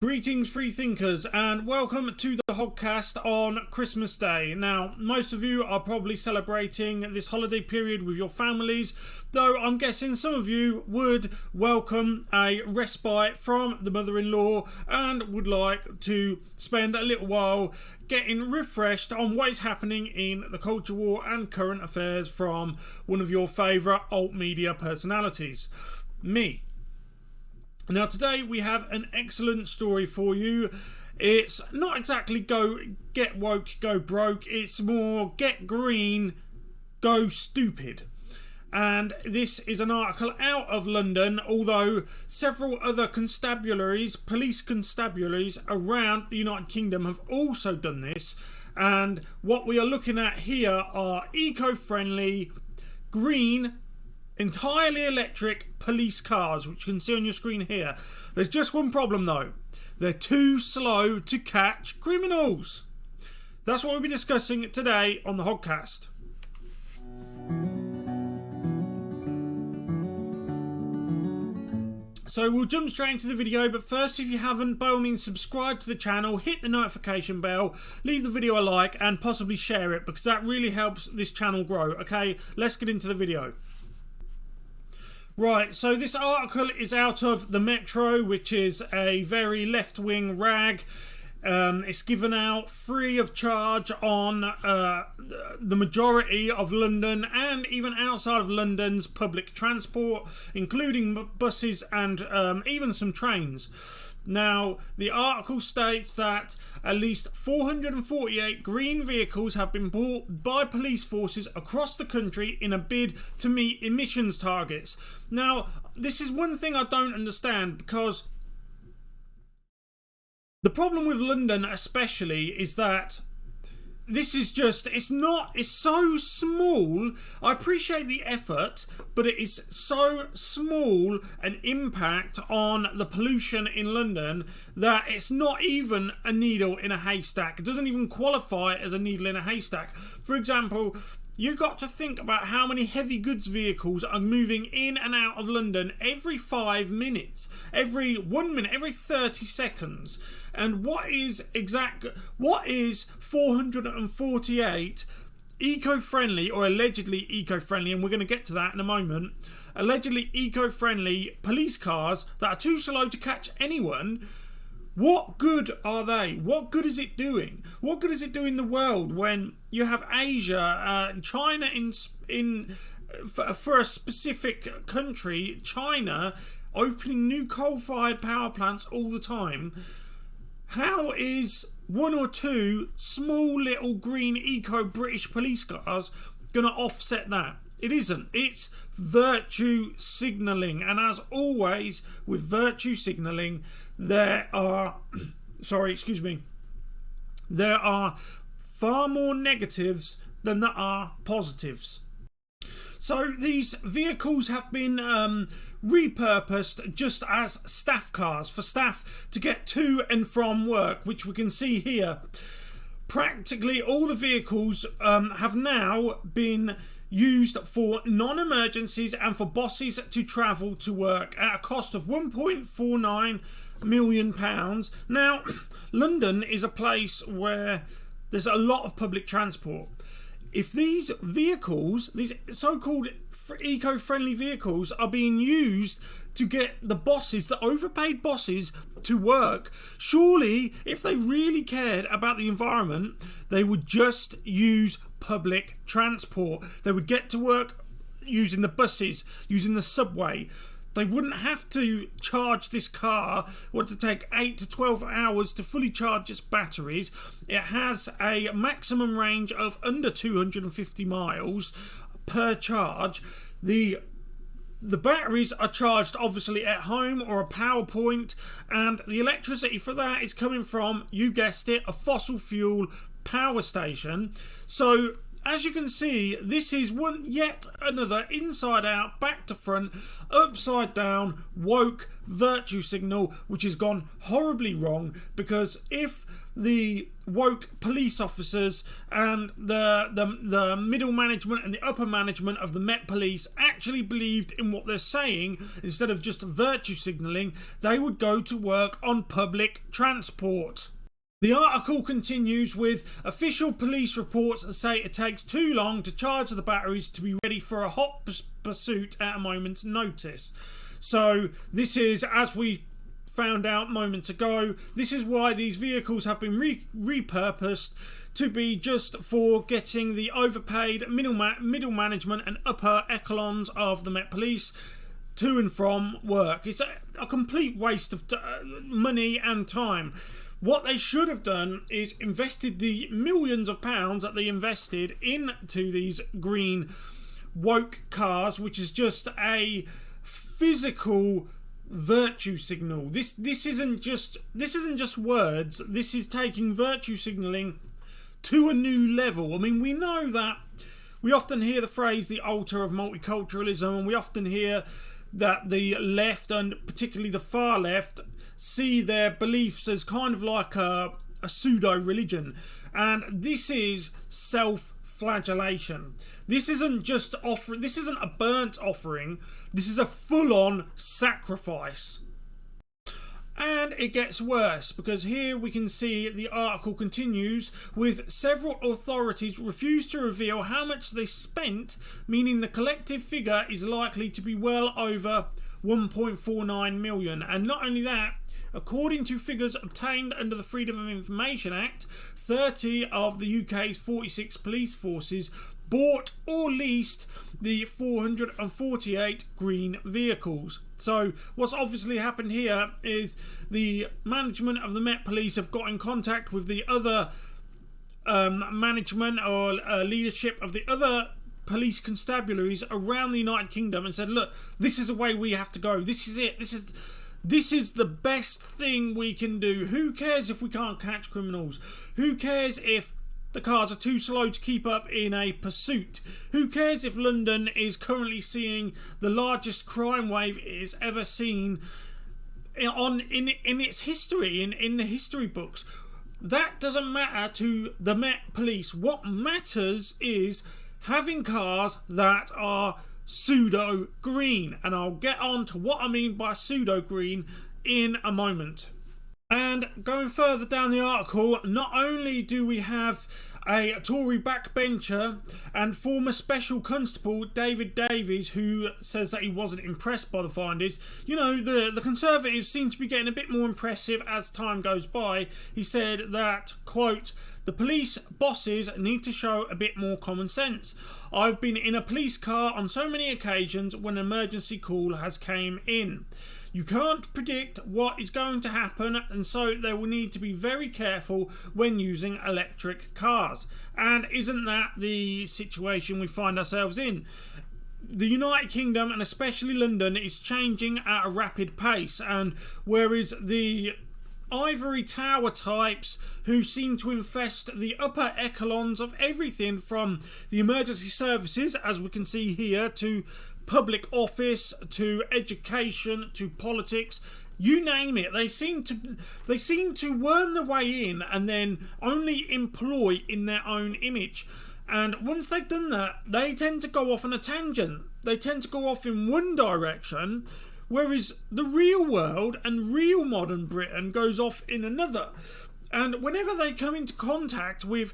Greetings, free thinkers, and welcome to the Hoggcast on Christmas Day. Now, most of you are probably celebrating this holiday period with your families, though I'm guessing some of you would welcome a respite from the mother-in-law and would like to spend a little while getting refreshed on what is happening in the culture war and current affairs from one of your favourite alt media personalities, me. Now today we have an excellent story for you. It's not exactly go get woke, go broke. It's more get green, go stupid. And this is an article out of London, although several other constabularies, police constabularies around the United Kingdom have also done this. And what we are looking at here are eco-friendly, green, entirely electric police cars, which you can see on your screen here. There's just one problem though. They're too slow to catch criminals. That's what we'll be discussing today on the Hoggcast. So we'll jump straight into the video, but first, if you haven't, by all means subscribe to the channel, hit the notification bell, leave the video a like and possibly share it, because that really helps this channel grow. Okay, let's get into the video. Right, so this article is out of the Metro, which is a very left-wing rag. It's given out free of charge on the majority of London and even outside of London's public transport, including buses and even some trains. Now, the article states that at least 448 green vehicles have been bought by police forces across the country in a bid to meet emissions targets. Now, this is one thing I don't understand, because the problem with London especially is that this is just, it's so small. I appreciate the effort, but it is so small an impact on the pollution in London that it's not even a needle in a haystack. It doesn't even qualify as a needle in a haystack. For example, you've got to think about how many heavy goods vehicles are moving in and out of London every 5 minutes, every 1 minute, every 30 seconds. And what is 448 eco-friendly or allegedly eco-friendly, and we're going to get to that in a moment, allegedly eco-friendly police cars that are too slow to catch anyone? What good are they? What good is it doing? What good is it doing the world when you have Asia, China for a specific country, China, opening new coal-fired power plants all the time? How is one or two small little green eco-British police cars going to offset that? It isn't. It's virtue signalling, and as always with virtue signalling, there are there are far more negatives than there are positives. So these vehicles have been repurposed just as staff cars for staff to get to and from work, which we can see here. Practically all the vehicles have now been used for non-emergencies and for bosses to travel to work at a cost of £1.49 million. Now, London is a place where there's a lot of public transport. If these vehicles, these so-called eco-friendly vehicles, are being used to get the bosses, the overpaid bosses, to work, surely if they really cared about the environment, they would just use public transport. They would get to work using the buses, using the subway. They wouldn't have to charge this car, what to take 8 to 12 hours to fully charge its batteries. It has a maximum range of under 250 miles per charge. The batteries are charged obviously at home or a power point, and the electricity for that is coming from, you guessed it, a fossil fuel power station. So as you can see, this is yet another inside out, back to front, upside down, woke virtue signal, which has gone horribly wrong, because if the woke police officers and the middle management and the upper management of the Met Police actually believed in what they're saying, instead of just virtue signalling, they would go to work on public transport. The article continues with official police reports that say it takes too long to charge the batteries to be ready for a hot pursuit at a moment's notice. So this is, as we found out moments ago, this is why these vehicles have been repurposed to be just for getting the overpaid middle management and upper echelons of the Met Police to and from work. It's a complete waste of money and time. What they should have done is invested the millions of pounds that they invested into these green woke cars, which is just a physical virtue signal. This isn't just words. This is taking virtue signaling to a new level. I mean, we know that we often hear the phrase the altar of multiculturalism, and we often hear that the left, and particularly the far left, see their beliefs as kind of like a pseudo-religion. And this is self-flagellation. This isn't just this isn't a burnt offering. This is a full-on sacrifice. And it gets worse, because here we can see the article continues with several authorities refuse to reveal how much they spent, meaning the collective figure is likely to be well over 1.49 million. And not only that, according to figures obtained under the Freedom of Information Act, 30 of the UK's 46 police forces bought or leased the 448 green vehicles. So what's obviously happened here is the management of the Met Police have got in contact with the other management or leadership of the other police constabularies around the United Kingdom and said, look, this is the way we have to go. This is it. This is the best thing we can do. Who cares if we can't catch criminals? Who cares if the cars are too slow to keep up in a pursuit? Who cares if London is currently seeing the largest crime wave it has ever seen in its history, in the history books? That doesn't matter to the Met Police. What matters is having cars that are pseudo green, and I'll get on to what I mean by pseudo green in a moment. And going further down the article, not only do we have a Tory backbencher and former Special Constable David Davies, who says that he wasn't impressed by the findings. You know, the Conservatives seem to be getting a bit more impressive as time goes by. He said that, quote, "The police bosses need to show a bit more common sense. I've been in a police car on so many occasions when an emergency call has came in. You can't predict what is going to happen, and so they will need to be very careful when using electric cars." And isn't that the situation we find ourselves in? The United Kingdom, and especially London, is changing at a rapid pace, and whereas the ivory tower types who seem to infest the upper echelons of everything from the emergency services, as we can see here, to public office, to education, to politics, you name it, they seem to worm their way in and then only employ in their own image. And once they've done that, they tend to go off on a tangent. They tend to go off in one direction, whereas the real world and real modern Britain goes off in another. And whenever they come into contact with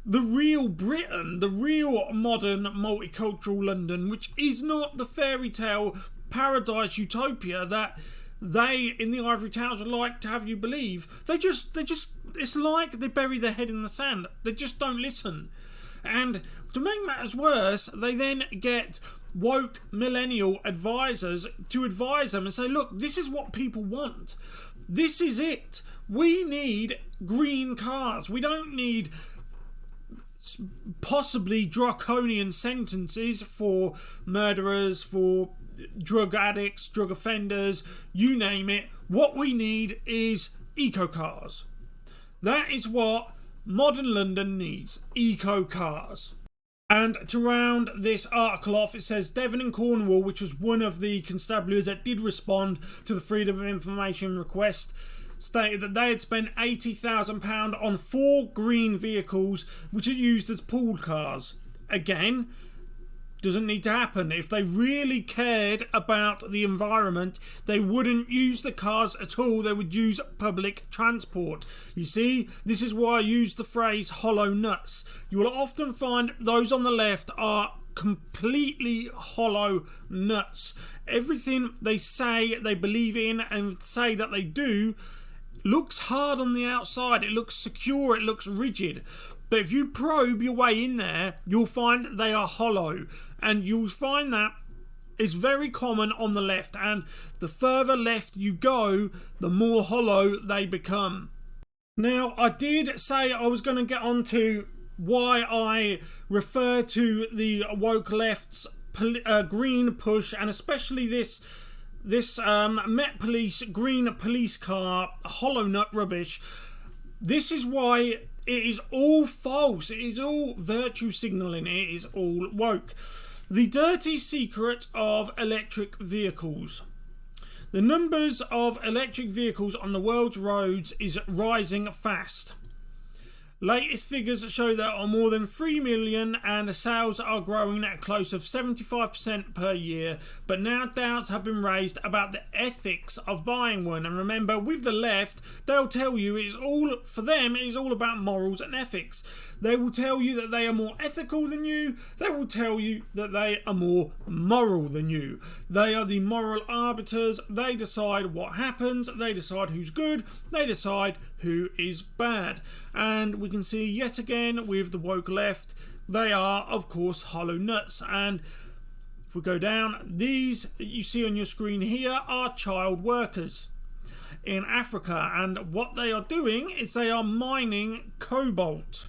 the real Britain, the real modern multicultural London, which is not the fairy tale paradise utopia that they in the ivory towers would like to have you believe, they just it's like they bury their head in the sand. They just don't listen. And to make matters worse, they then get woke millennial advisors to advise them and say, look, this is what people want. This is it. We need green cars. We don't need possibly draconian sentences for murderers, for drug addicts, drug offenders, you name it. What we need is eco cars. That is what modern London needs, eco cars. And to round this article off, it says Devon and Cornwall, which was one of the constabularies that did respond to the Freedom of Information request, stated that they had spent £80,000 on 4 green vehicles which are used as pool cars. Again, doesn't need to happen. If they really cared about the environment, they wouldn't use the cars at all. They would use public transport. You see, this is why I use the phrase hollow nuts. You will often find those on the left are completely hollow nuts. Everything they say they believe in and say that they do looks hard on the outside. It looks secure. It looks rigid. But if you probe your way in there, you'll find they are hollow. And you'll find that is very common on the left. And the further left you go, the more hollow they become. Now, I did say I was going to get on to why I refer to the woke left's green push, and especially this Met Police green police car hollow nut rubbish. This is why it is all false. It is all virtue signalling. It is all woke. The dirty secret of electric vehicles. The numbers of electric vehicles on the world's roads is rising fast. Latest figures show there are more than 3 million and sales are growing at close of 75% per year, but now doubts have been raised about the ethics of buying one. And remember, with the left, they'll tell you it is all, for them, it is all about morals and ethics. They will tell you that they are more ethical than you. They will tell you that they are more moral than you. They are the moral arbiters. They decide what happens. They decide who's good. They decide who is bad. And we can see yet again with the woke left, they are of course hollow nuts. And if we go down, these you see on your screen here are child workers in Africa, and what they are doing is they are mining cobalt.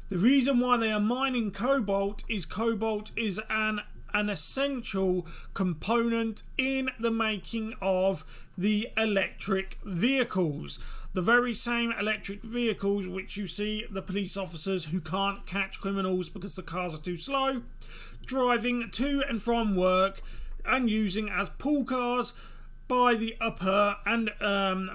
The reason why they are mining cobalt is an essential component in the making of the electric vehicles. The very same electric vehicles which you see the police officers who can't catch criminals because the cars are too slow, driving to and from work and using as pool cars by the upper and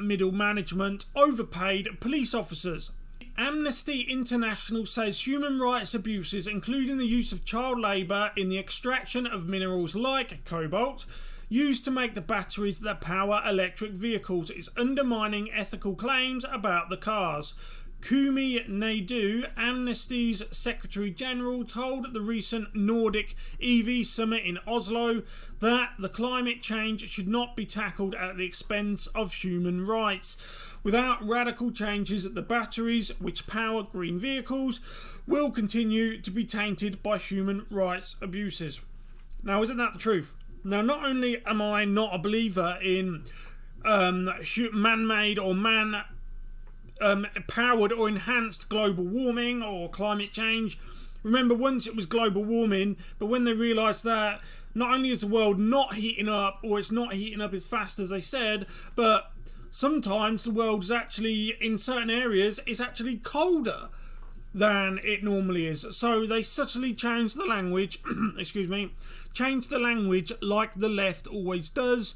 middle management, overpaid police officers. Amnesty International says human rights abuses, including the use of child labour in the extraction of minerals like cobalt, used to make the batteries that power electric vehicles, is undermining ethical claims about the cars. Kumi Naidu, Amnesty's Secretary General, told the recent Nordic EV summit in Oslo that the climate change should not be tackled at the expense of human rights. Without radical changes, the batteries which power green vehicles will continue to be tainted by human rights abuses. Now, isn't that the truth? Now, not only am I not a believer in man-made or powered or enhanced global warming or climate change. Remember, once it was global warming, but when they realised that not only is the world not heating up, or it's not heating up as fast as they said, but sometimes the world is actually, in certain areas, is actually colder than it normally is. So they subtly changed the language, changed the language like the left always does,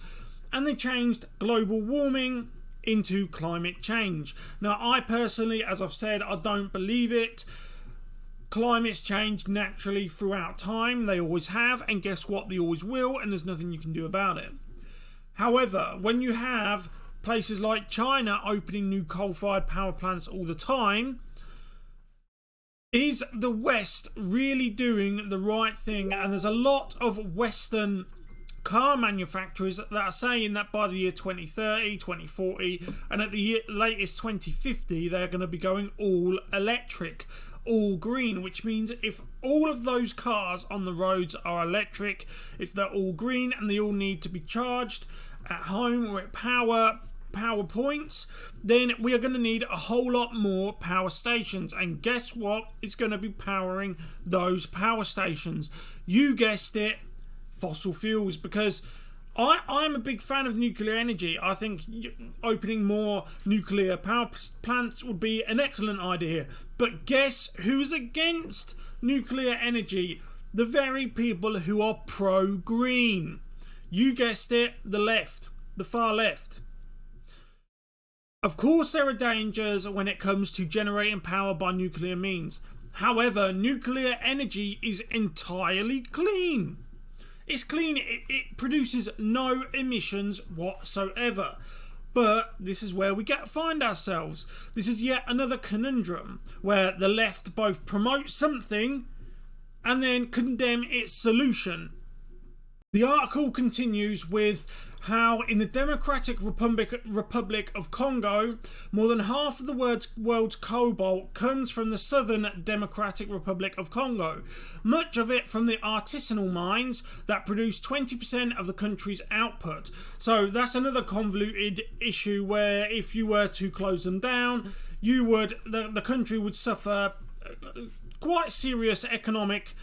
and they changed global warming into climate change. Now, I personally, as I've said, I don't believe it. Climate's changed naturally throughout time. They always have, and guess what? They always will, and there's nothing you can do about it. However, when you have places like China opening new coal-fired power plants all the time, is the West really doing the right thing? And there's a lot of Western car manufacturers that are saying that by the year 2030, 2040, and at the latest 2050, they're going to be going all electric, all green, which means if all of those cars on the roads are electric, if they're all green and they all need to be charged at home or at power points, then we are going to need a whole lot more power stations. And guess what? It's going to be powering those power stations. You guessed it, fossil fuels, because I'm a big fan of nuclear energy. I think opening more nuclear power plants would be an excellent idea. But guess who's against nuclear energy? The very people who are pro-green. You guessed it, the left, the far left. Of course there are dangers when it comes to generating power by nuclear means. However, nuclear energy is entirely clean. It's clean, it produces no emissions whatsoever. But this is where we find ourselves. This is yet another conundrum where the left both promote something and then condemn its solution. The article continues with how in the Democratic Republic of Congo, more than half of the world's cobalt comes from the Southern Democratic Republic of Congo, much of it from the artisanal mines that produce 20% of the country's output. So that's another convoluted issue where if you were to close them down, the country would suffer quite serious economic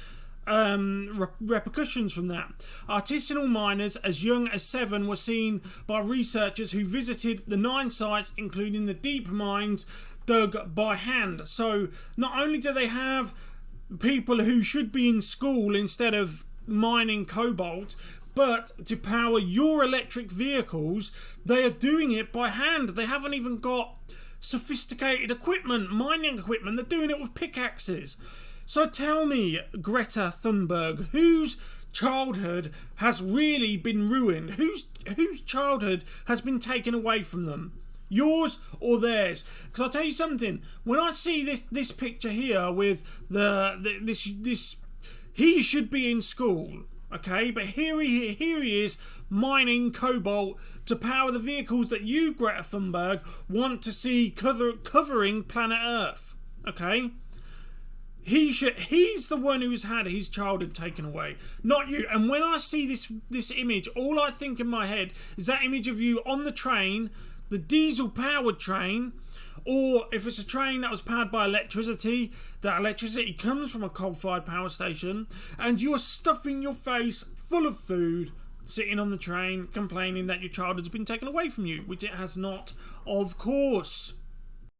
repercussions from that. Artisanal miners as young as 7 were seen by researchers who visited the 9 sites, including the deep mines dug by hand. So not only do they have people who should be in school instead of mining cobalt, but to power your electric vehicles, they are doing it by hand. They haven't even got sophisticated equipment, mining equipment. They're doing it with pickaxes. So tell me, Greta Thunberg, whose childhood has really been ruined? Whose childhood has been taken away from them? Yours or theirs? Because I'll tell you something. When I see this picture here with this, he should be in school, okay? But here he is mining cobalt to power the vehicles that you, Greta Thunberg, want to see covering planet Earth, okay? He's the one who's had his childhood taken away, not you. And when I see this image, all I think in my head is that image of you on the train, the diesel powered train, or if it's a train that was powered by electricity, that electricity comes from a coal-fired power station, and you're stuffing your face full of food, sitting on the train, complaining that your childhood's been taken away from you, which it has not, of course.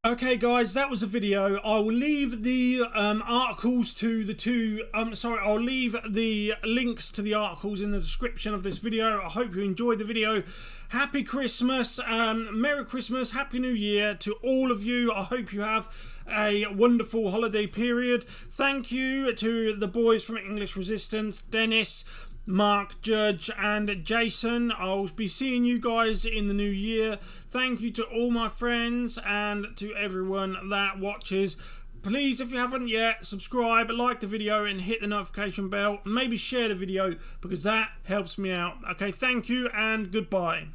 Okay guys, that was a video. I will leave the articles to the two, I'll leave the links to the articles in the description of this video. I hope you enjoyed the video. Happy Christmas, Merry Christmas, Happy New Year to all of you. I hope you have a wonderful holiday period. Thank you to the boys from English Resistance, Dennis, Mark, Judge and Jason. I'll be seeing you guys in the new year. Thank you to all my friends and to everyone that watches. Please, if you haven't yet, subscribe, like the video and hit the notification bell. Maybe share the video because that helps me out. Okay, thank you and goodbye.